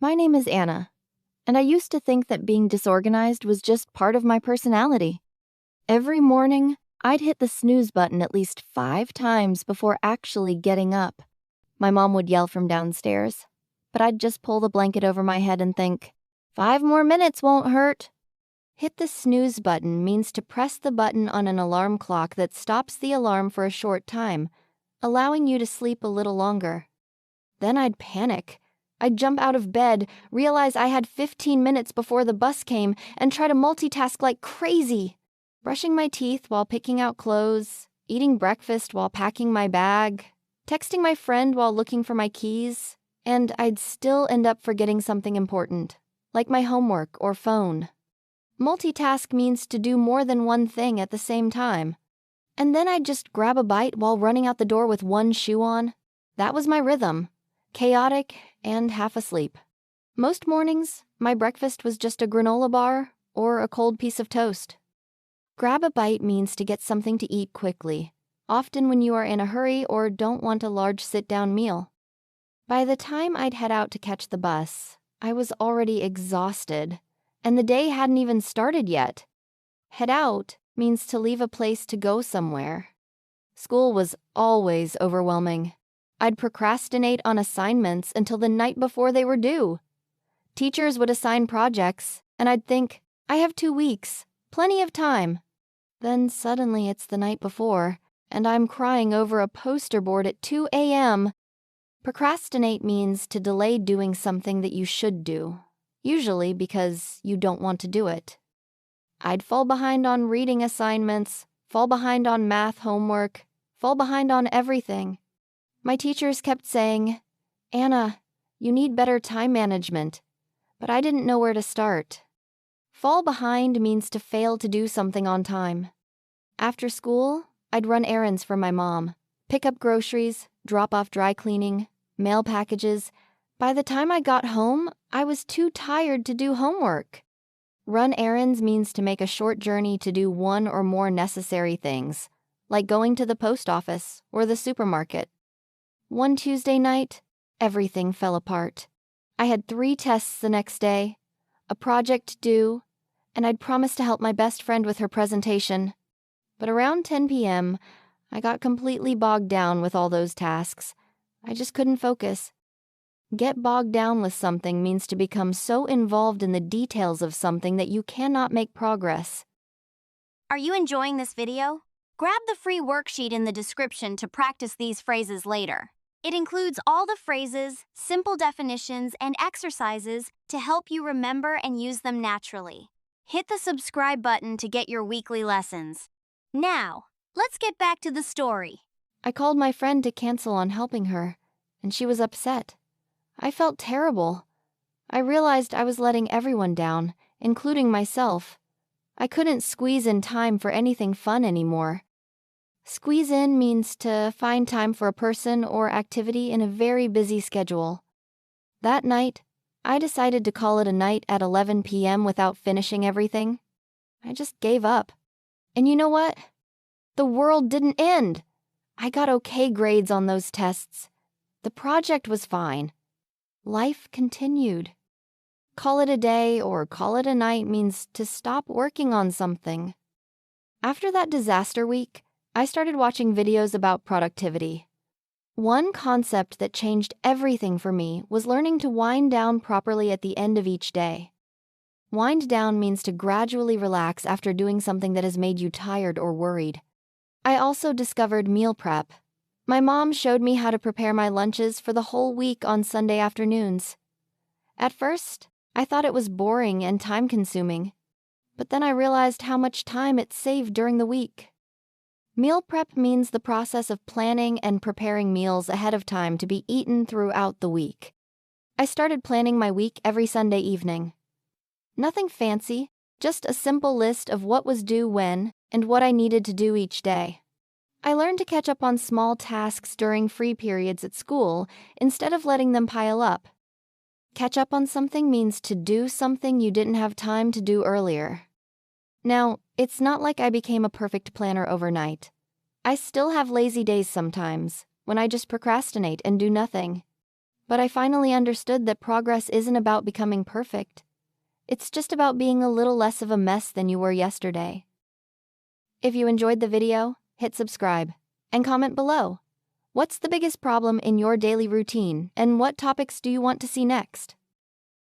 My name is Anna, and I used to think that being disorganized was just part of my personality. Every morning, I'd hit the snooze button at least 5 times before actually getting up. My mom would yell from downstairs, but I'd just pull the blanket over my head and think, 5 more minutes won't hurt. Hit the snooze button means to press the button on an alarm clock that stops the alarm for a short time, allowing you to sleep a little longer. Then I'd panic. I'd jump out of bed, realize I had 15 minutes before the bus came, and try to multitask like crazy. Brushing my teeth while picking out clothes, eating breakfast while packing my bag, texting my friend while looking for my keys, and I'd still end up forgetting something important, like my homework or phone. Multitask means to do more than one thing at the same time. And then I'd just grab a bite while running out the door with one shoe on. That was my rhythm. Chaotic and half asleep. Most mornings, my breakfast was just a granola bar or a cold piece of toast. Grab a bite means to get something to eat quickly, often when you are in a hurry or don't want a large sit-down meal. By the time I'd head out to catch the bus, I was already exhausted, and the day hadn't even started yet. Head out means to leave a place to go somewhere. School was always overwhelming. I'd procrastinate on assignments until the night before they were due. Teachers would assign projects, and I'd think, I have 2 weeks, plenty of time. Then suddenly it's the night before, and I'm crying over a poster board at 2 a.m. Procrastinate means to delay doing something that you should do, usually because you don't want to do it. I'd fall behind on reading assignments, fall behind on math homework, fall behind on everything. My teachers kept saying, Anna, you need better time management, but I didn't know where to start. Fall behind means to fail to do something on time. After school, I'd run errands for my mom, pick up groceries, drop off dry cleaning, mail packages. By the time I got home, I was too tired to do homework. Run errands means to make a short journey to do one or more necessary things, like going to the post office or the supermarket. One Tuesday night, everything fell apart. I had 3 tests the next day, a project due, and I'd promised to help my best friend with her presentation. But around 10 p.m., I got completely bogged down with all those tasks. I just couldn't focus. Get bogged down with something means to become so involved in the details of something that you cannot make progress. Are you enjoying this video? Grab the free worksheet in the description to practice these phrases later. It includes all the phrases, simple definitions, and exercises to help you remember and use them naturally. Hit the subscribe button to get your weekly lessons. Now, let's get back to the story. I called my friend to cancel on helping her, and she was upset. I felt terrible. I realized I was letting everyone down, including myself. I couldn't squeeze in time for anything fun anymore. Squeeze in means to find time for a person or activity in a very busy schedule. That night, I decided to call it a night at 11 p.m. without finishing everything. I just gave up. And you know what? The world didn't end. I got okay grades on those tests. The project was fine. Life continued. Call it a day or call it a night means to stop working on something. After that disaster week, I started watching videos about productivity. One concept that changed everything for me was learning to wind down properly at the end of each day. Wind down means to gradually relax after doing something that has made you tired or worried. I also discovered meal prep. My mom showed me how to prepare my lunches for the whole week on Sunday afternoons. At first, I thought it was boring and time-consuming, but then I realized how much time it saved during the week. Meal prep means the process of planning and preparing meals ahead of time to be eaten throughout the week. I started planning my week every Sunday evening. Nothing fancy, just a simple list of what was due when and what I needed to do each day. I learned to catch up on small tasks during free periods at school instead of letting them pile up. Catch up on something means to do something you didn't have time to do earlier. Now, it's not like I became a perfect planner overnight. I still have lazy days sometimes, when I just procrastinate and do nothing. But I finally understood that progress isn't about becoming perfect. It's just about being a little less of a mess than you were yesterday. If you enjoyed the video, hit subscribe and comment below. What's the biggest problem in your daily routine, and what topics do you want to see next?